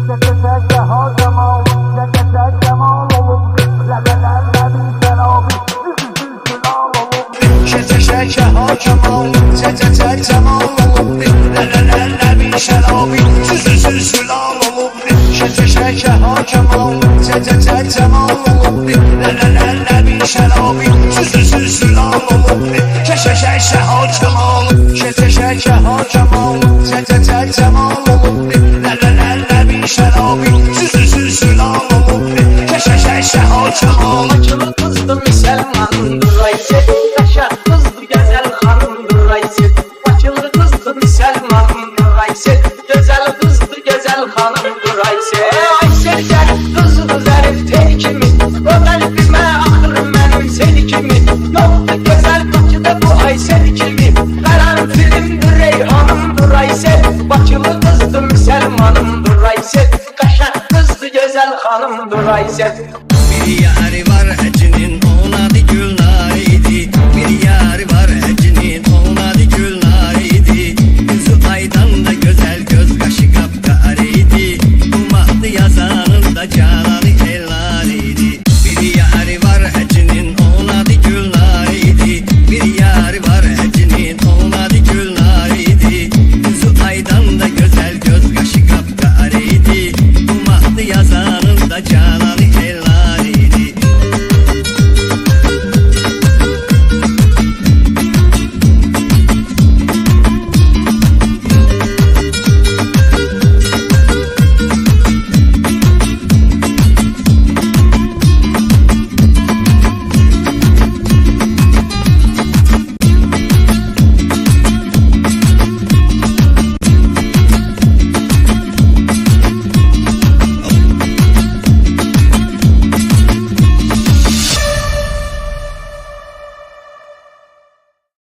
Şeke hakemal, cececek cemal olup Lelelelele şerabi, süzülsün sülal olup Şeke hakemal, cececek cemal olup Lelelelele şerabi, süzülsün sülal olup Şeke hakemal, şeke hakemal, cececek cemal olup Lelelelele şerabi, süzülsün sülal olup Şeke hakemal. Bakılı kızdı Müslümandır Aysel, Kaşa kızdı güzel hanımdır Aysel. Bakılı kızdı Müslümandır Aysel, güzel kızdı güzel hanımdır Aysel. Aysel gel kızdı zarif tel kimi, o kalbime akır benim seni kimi. Yoktu güzel Bakıda bu Aysel kimi, karantinimdir reyhanımdır Aysel. Bakılı kızdı Müslümanımdır Aysel, Kaşa kızdı güzel hanımdır Aysel. Bir yarim